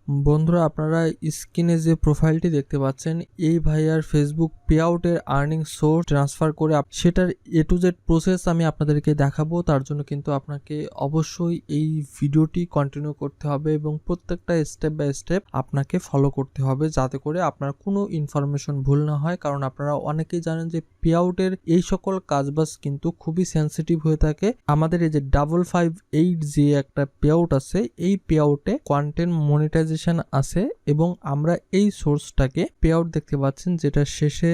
বন্ধুরা, আপনারা স্ক্রিনে যে প্রোফাইলটি দেখতে পাচ্ছেন, এই ভাইয়ার ফেসবুক পে আউটের আর্নিং সোর্স ট্রান্সফার করে সেটার এ টু জেড প্রসেস আমি আপনাদেরকে দেখাবো। তার জন্য কিন্তু আপনাকে অবশ্যই এই ভিডিওটি কন্টিনিউ করতে হবে এবং প্রত্যেকটা স্টেপ বাই স্টেপ আপনাকে ফলো করতে হবে, যাতে করে আপনার কোনো ইনফরমেশন ভুল না হয়। কারণ আপনারা অনেকেই জানেন যে পে আউটের এই সকল কাজবাজ কিন্তু খুবই সেন্সিটিভ হয়ে থাকে। আমাদের এই যে 558 যে একটা পে আউট আছে, এই পে আউটে কন্টেন্ট মনিটাইজেশন আছে এবং আমরা এই সোর্সটাকে পে আউট দেখতে পাচ্ছেন যেটা শেষে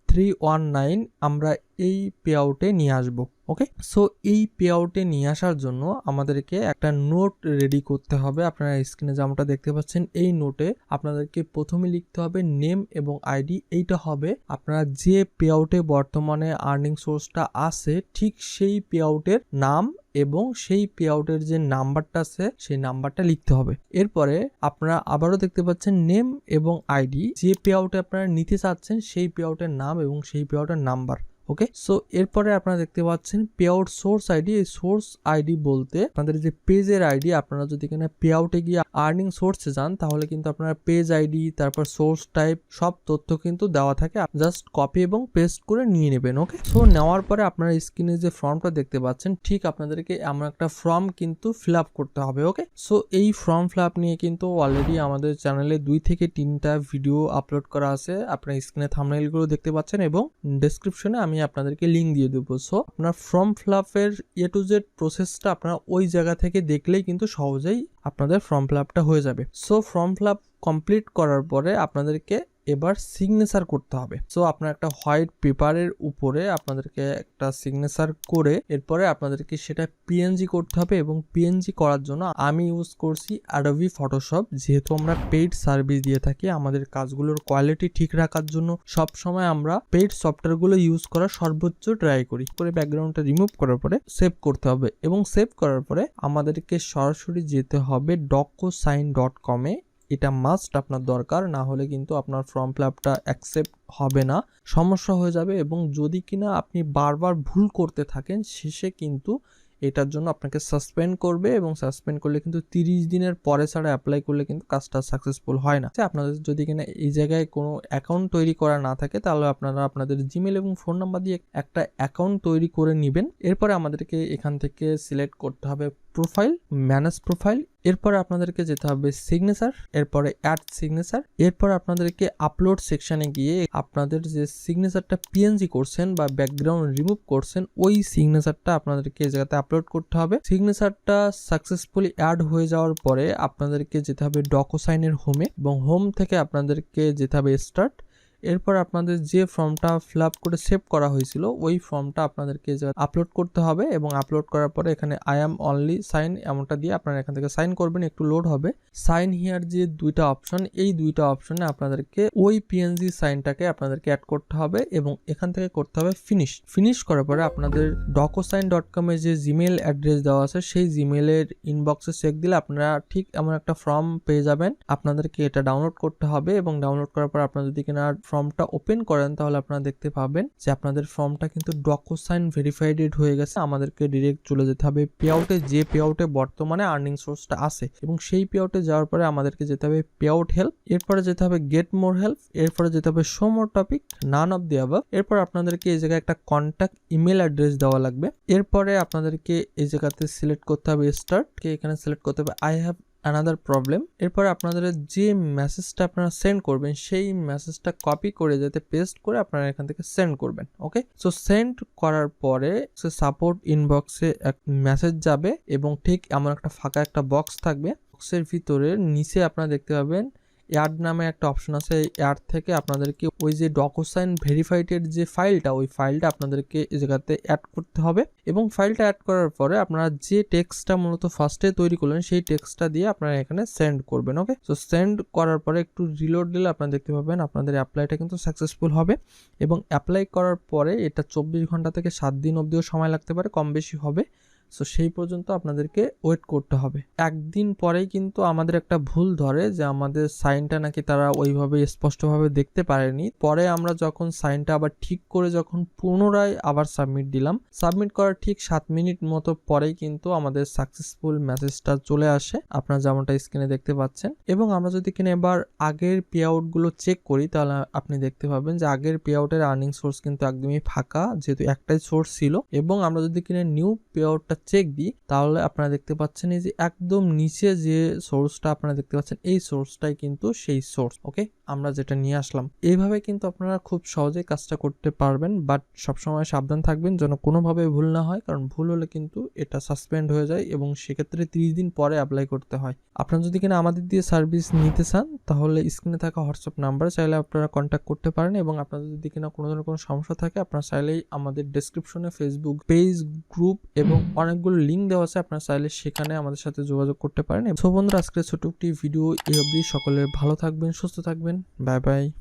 319 আমরা এই পে আউটে নিয়ে আসবো। ওকে, সো এই পে আউটে নিয়ে আসার জন্য আমাদেরকে একটা নোট রেডি করতে হবে। আপনারা স্ক্রিনে যেমনটা দেখতে পাচ্ছেন, এই নোটে আপনাদেরকে প্রথমে লিখতে হবে নেম এবং আইডি। এইটা হবে আপনারা যে পে আউটে বর্তমানে আর্নিং সোর্সটা আছে ঠিক সেই পে আউটের নাম এবং সেই পে আউটের যে নাম্বারটা আছে সেই নাম্বারটা লিখতে হবে। এরপরে আপনারা আবারও দেখতে পাচ্ছেন নেম এবং আইডি, যে পে আউটে আপনারা নিতে চাচ্ছেন সেই পে আউটের নাম এবং সেই পে আউটের নাম্বার। ওকে, সো এরপরে আপনারা দেখতে পাচ্ছেন পে আউট সোর্স আইডি। এই সোর্স আইডি বলতে আপনাদের যে পেজের আইডি, আপনারা যদি এখানে পে আউটে গিয়ে আর্নিং সোর্সে যান তাহলে কিন্তু আপনারা পেজ আইডি, তারপর সোর্স টাইপ সব তথ্য কিন্তু দেওয়া থাকে, জাস্ট কপি এবং পেস্ট করে নিয়ে নেবেন। ওকে, সো নেওয়ার পরে আপনারা স্ক্রিনে যে ফর্মটা দেখতে পাচ্ছেন, ঠিক আপনাদেরকে এমন একটা ফর্ম কিন্তু ফিল আপ করতে হবে। ওকে, সো এই ফর্ম ফিল আপ নিয়ে কিন্তু অলরেডি আমাদের চ্যানেলে 2 থেকে 3টা ভিডিও আপলোড করা আছে। আপনারা স্ক্রিনে থাম্বনেইলগুলো দেখতে পাচ্ছেন এবং ডেসক্রিপশনে আমি আপনাদেরকে লিঙ্ক দিয়ে দেবো। সো আপনার ফর্ম ফিল আপের এ টু জেড প্রসেসটা আপনারা ওই জায়গা থেকে দেখলেই কিন্তু সহজেই আপনাদের ফর্ম ফিল আপটা হয়ে যাবে। So form fill up complete করার পরে আপনাদেরকে এবার সিগনেচার করতে হবে। সো আপনার একটা হোয়াইট পেপারের উপরে আপনাদেরকে একটা সিগনেচার করে এরপরে আপনাদেরকে সেটা পিএনজি করতে হবে এবং পিএনজি করার জন্য আমি ইউজ করছি অ্যাডোবি ফটোশপ। যেহেতু আমরা পেইড সার্ভিস দিয়ে থাকি, আমাদের কাজগুলোর কোয়ালিটি ঠিক রাখার জন্য সব সময় আমরা পেইড সফটওয়্যারগুলো ইউজ করার সর্বোচ্চ ট্রাই করি। করে ব্যাকগ্রাউন্ডটা রিমুভ করার পরে সেভ করতে হবে এবং সেভ করার পরে আমাদেরকে সরাসরি যেতে হবে DocuSign.com এ। এটা মাস্ট আপনার দরকার, না হলে কিন্তু আপনার ফর্ম ফিল আপটা অ্যাকসেপ্ট হবে না, সমস্যা হয়ে যাবে। এবং যদি কিনা আপনি বারবার ভুল করতে থাকেন, শেষে কিন্তু এটার জন্য আপনাকে সাসপেন্ড করবে এবং সাসপেন্ড করলে কিন্তু 30 দিনের পরে ছাড়া অ্যাপ্লাই করলে কিন্তু কাজটা সাকসেসফুল হয় না। আপনাদের যদি কিনা এই জায়গায় কোনো অ্যাকাউন্ট তৈরি করা না থাকে তাহলে আপনারা আপনাদের জিমেল এবং ফোন নাম্বার দিয়ে একটা অ্যাকাউন্ট তৈরি করে নেবেন। এরপরে আমাদেরকে এখান থেকে সিলেক্ট করতে হবে প্রোফাইল, ম্যানেজ প্রোফাইল। এরপরে আপনাদেরকে যেতে হবে সিগনেচার, এরপরে অ্যাড সিগনেচার। এরপর আপনাদেরকে আপলোড সেকশনে গিয়ে আপনাদের যে সিগনেচারটা পিএনজি করছেন বা ব্যাকগ্রাউন্ড রিমুভ করছেন, ওই সিগনেচারটা আপনাদেরকে এই জায়গাতে আপলোড করতে হবে। সিগনেচারটা সাকসেসফুলি অ্যাড হয়ে যাওয়ার পরে আপনাদেরকে যেতে হবে ডকুসাইনের হোমে এবং হোম থেকে আপনাদেরকে যেতে হবে স্টার্ট। এরপর আপনাদের যে ফর্মটা ফিল আপ করে সেভ করা হয়েছিল ওই ফর্মটা আপনাদেরকে আপলোড করতে হবে এবং আপলোড করার পরে এখানে আই অ্যাম অনলি সাইন এমনটা দিয়ে আপনারা এখান থেকে সাইন করবেন। একটু লোড হবে। সাইন হিয়ার যে দুইটা অপশন, এই দুইটা অপশনে আপনাদেরকে ওই পিএনজি সাইনটাকে আপনাদেরকে অ্যাড করতে হবে এবং এখান থেকে করতে হবে ফিনিশ করার পরে আপনাদের DocuSign.com এ যে জিমেল অ্যাড্রেস দেওয়া আছে সেই জিমেলের ইনবক্সে চেক দিলে আপনারা ঠিক এমন একটা ফর্ম পেয়ে যাবেন। আপনাদেরকে এটা ডাউনলোড করতে হবে এবং ডাউনলোড করার পর আপনারা যদি কিনা ফর্মটা ওপেন করেন তাহলে আপনারা দেখতে পাবেন যে আপনাদের ফর্মটা কিন্তু DocuSign ভেরিফাইড হয়ে গেছে। আমাদেরকে ডিরেক্ট চলে যেতে হবে পে আউটে, যে পে আউটে বর্তমানে আর্নিং সোর্সটা আছে এবং সেই পে আউটে যাওয়ার পরে আমাদেরকে যেতে হবে পে আউট হেল্প, এরপরে যেতে হবে গেট মোর হেল্প, এরপরে যেতে হবে show more topic, none of the above. এরপর আপনাদেরকে এই জায়গায় একটা কন্ট্যাক্ট ইমেল অ্যাড্রেস দেওয়া লাগবে। এরপরে আপনাদেরকে এই জায়গাতে সিলেক্ট করতে হবে স্টার্ট, এখানে সিলেক্ট করতে হবে আই হ্যাভ অ্যানাদার প্রবলেম। এরপরে আপনাদের যে মেসেজটা আপনারা সেন্ড করবেন সেই মেসেজটা কপি করে যাতে পেস্ট করে আপনারা এখান থেকে সেন্ড করবেন। ওকে, সো সেন্ড করার পরে সাপোর্ট ইনবক্সে এক মেসেজ যাবে এবং ঠিক এমন একটা ফাঁকা একটা বক্স থাকবে। বক্সের ভিতরে নিচে আপনারা দেখতে পাবেন অ্যাড নামে একটা অপশন আছে। এই অ্যাড থেকে আপনাদেরকে ওই যে DocuSign ভেরিফাইডের যে ফাইলটা, ওই ফাইলটা আপনাদেরকে এই জায়গাতে অ্যাড করতে হবে এবং ফাইলটা অ্যাড করার পরে আপনারা যে টেক্সটটা মূলত ফার্স্টে তৈরি করলেন সেই টেক্সটটা দিয়ে আপনারা এখানে সেন্ড করবেন। ওকে, সো সেন্ড করার পরে একটু রিলোড দিলে আপনারা দেখতে পাবেন আপনাদের অ্যাপ্লাইটা কিন্তু সাকসেসফুল হবে এবং অ্যাপ্লাই করার পরে এটা 24 ঘন্টা থেকে 7 দিন অবধিও সময় লাগতে পারে, কম বেশি হবে। সো সেই পর্যন্ত আপনাদেরকে ওয়েট করতে হবে। একদিন পরেই কিন্তু আমাদের একটা ভুল ধরে যে আমাদের সাইনটা নাকি তারা ওইভাবে স্পষ্টভাবে দেখতে পারেনি। পরে আমরা যখন সাইনটা আবার ঠিক করে যখন পুনরায় আবার সাবমিট দিলাম, সাবমিট করার ঠিক 7 মিনিট মতো পরেই কিন্তু আমাদের সাকসেসফুল মেসেজটা চলে আসে, আপনারা যেমনটা স্ক্রিনে দেখতে পাচ্ছেন। এবং আমরা যদি কিনা এবার আগের পে আউটগুলো চেক করি, তাহলে আপনি দেখতে পাবেন যে আগের পে আউটের আর্নিং সোর্স কিন্তু একদমই ফাঁকা, যেহেতু একটাই সোর্স ছিল। এবং আমরা যদি কিনা নিউ পে আউটটা চেক দিই, তাহলে আপনারা দেখতে পাচ্ছেন এই যে একদম নিচে যে সোর্সটা আপনারা দেখতে পাচ্ছেন, এই সোর্সটাই কিন্তু সেই সোর্স। ওকে, আমরা যেটা নিয়ে আসলাম, এইভাবে কিন্তু আপনারা খুব সহজেই কাজটা করতে পারবেন। বাট সবসময় সাবধান থাকবেন যেন কোনোভাবে ভুল না হয়, কারণ ভুল হলে কিন্তু এটা সাসপেন্ড হয়ে যায় এবং সেক্ষেত্রে 30 দিন পরে অ্যাপ্লাই করতে হয়। আপনারা যদি কিনা আমাদের দিয়ে সার্ভিস নিতে চান, তাহলে স্ক্রিনে থাকা হোয়াটসঅ্যাপ নাম্বারে চাইলে আপনারা কন্ট্যাক্ট করতে পারেন। এবং আপনাদের যদি কিনা কোনো ধরনের কোনো সমস্যা থাকে, আপনারা চাইলেই আমাদের ডেসক্রিপশনে ফেসবুক পেজ, গ্রুপ এবং অনেকগুলো লিঙ্ক দেওয়া আছে, আপনারা চাইলে সেখানে আমাদের সাথে যোগাযোগ করতে পারেন। সো বন্ধুরা, আজকের ছোট একটি ভিডিও এই অবধি। সকলে ভালো থাকবেন, সুস্থ থাকবেন, বাই বাই।